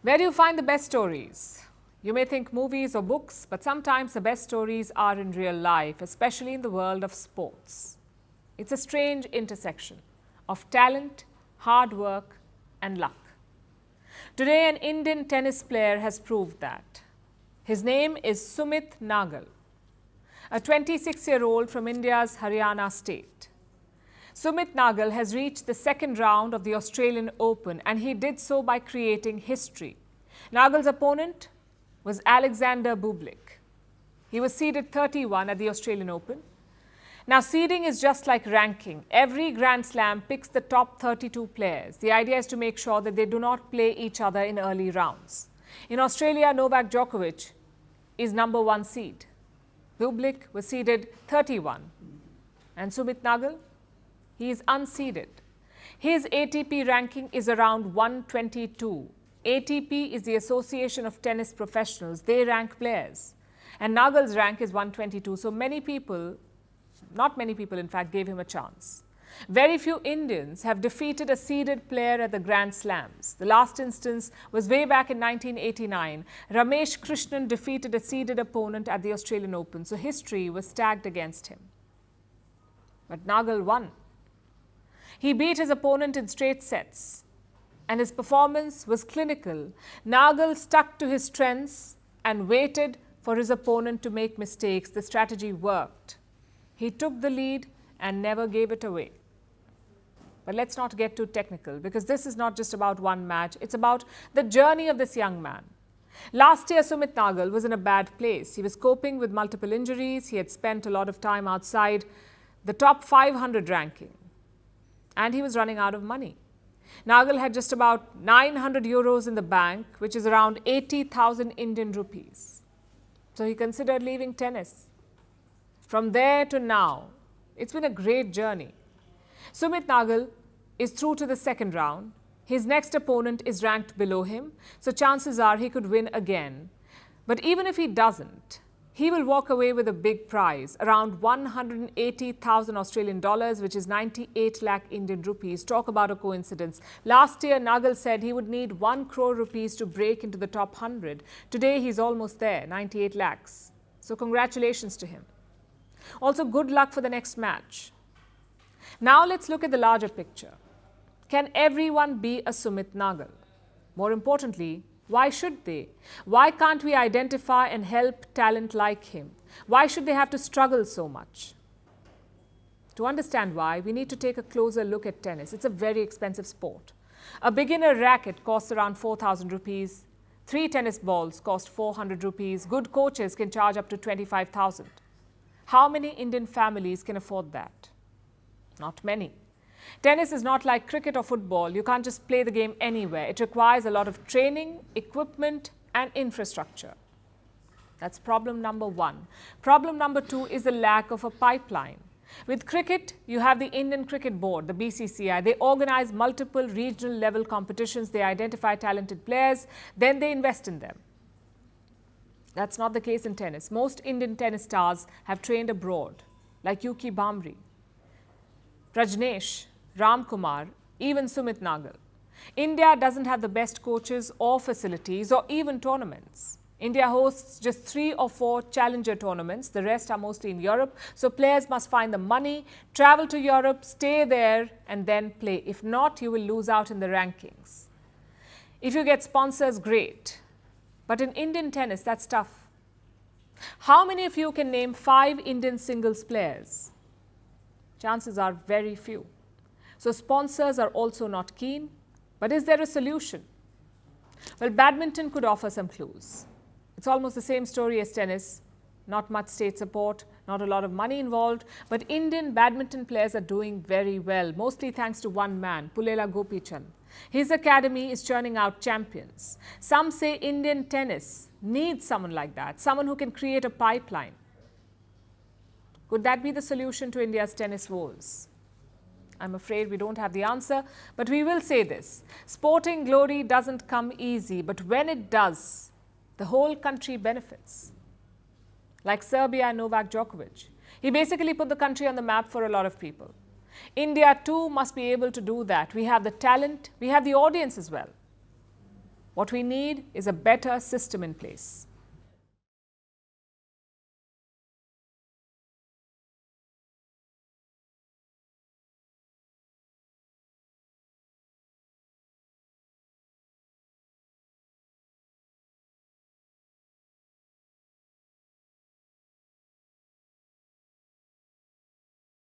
Where do you find the best stories? You may think movies or books, but sometimes the best stories are in real life, especially in the world of sports. It's a strange intersection of talent, hard work, and luck. Today, an Indian tennis player has proved that. His name is Sumit Nagal, a 26-year-old from India's Haryana state. Sumit Nagal has reached the second round of the Australian Open, and he did so by creating history. Nagal's opponent was Alexander Bublik. He was seeded 31 at the Australian Open. Now, seeding is just like ranking. Every Grand Slam picks the top 32 players. The idea is to make sure that they do not play each other in early rounds. In Australia, Novak Djokovic is number 1 seed. Bublik was seeded 31. And Sumit Nagal, he is unseeded. His ATP ranking is around 122. ATP is the Association of Tennis Professionals. They rank players. And Nagal's rank is 122. So many people, not many people in fact, gave him a chance. Very few Indians have defeated a seeded player at the Grand Slams. The last instance was way back in 1989. Ramesh Krishnan defeated a seeded opponent at the Australian Open. So history was stacked against him. But Nagal won. He beat his opponent in straight sets. And his performance was clinical. Nagal stuck to his strengths and waited for his opponent to make mistakes. The strategy worked. He took the lead and never gave it away. But let's not get too technical, because this is not just about one match. It's about the journey of this young man. Last year, Sumit Nagal was in a bad place. He was coping with multiple injuries. He had spent a lot of time outside the top 500 ranking. And he was running out of money. Nagal had just about 900 euros in the bank, which is around 80,000 Indian rupees. So he considered leaving tennis. From there to now, it's been a great journey. Sumit Nagal is through to the second round. His next opponent is ranked below him, so chances are he could win again. But even if he doesn't, he will walk away with a big prize, around 180,000 Australian dollars, which is 98 lakh Indian rupees. Talk about a coincidence. Last year, Nagal said he would need 1 crore rupees to break into the top 100. Today, he's almost there, 98 lakhs. So congratulations to him. Also, good luck for the next match. Now let's look at the larger picture. Can everyone be a Sumit Nagal? More importantly, why should they? Why can't we identify and help talent like him? Why should they have to struggle so much? To understand why, we need to take a closer look at tennis. It's a very expensive sport. A beginner racket costs around 4,000 rupees. 3 tennis balls cost 400 rupees. Good coaches can charge up to 25,000. How many Indian families can afford that? Not many. Tennis is not like cricket or football. You can't just play the game anywhere. It requires a lot of training, equipment, and infrastructure. That's problem number 1. Problem number 2 is the lack of a pipeline. With cricket, you have the Indian Cricket Board, the BCCI. They organize multiple regional level competitions. They identify talented players. Then they invest in them. That's not the case in tennis. Most Indian tennis stars have trained abroad, like Yuki Bhamri, Prajnesh, Ram Kumar, even Sumit Nagal. India doesn't have the best coaches or facilities or even tournaments. India hosts just 3 or 4 challenger tournaments. The rest are mostly in Europe. So players must find the money, travel to Europe, stay there, and then play. If not, you will lose out in the rankings. If you get sponsors, great. But in Indian tennis, that's tough. How many of you can name 5 Indian singles players? Chances are very few. So sponsors are also not keen. But is there a solution? Well, badminton could offer some clues. It's almost the same story as tennis. Not much state support, not a lot of money involved. But Indian badminton players are doing very well, mostly thanks to one man, Pulela Gopichand. His academy is churning out champions. Some say Indian tennis needs someone like that, someone who can create a pipeline. Could that be the solution to India's tennis woes? I'm afraid we don't have the answer, but we will say this. Sporting glory doesn't come easy, but when it does, the whole country benefits. Like Serbia and Novak Djokovic. He basically put the country on the map for a lot of people. India too must be able to do that. We have the talent, we have the audience as well. What we need is a better system in place.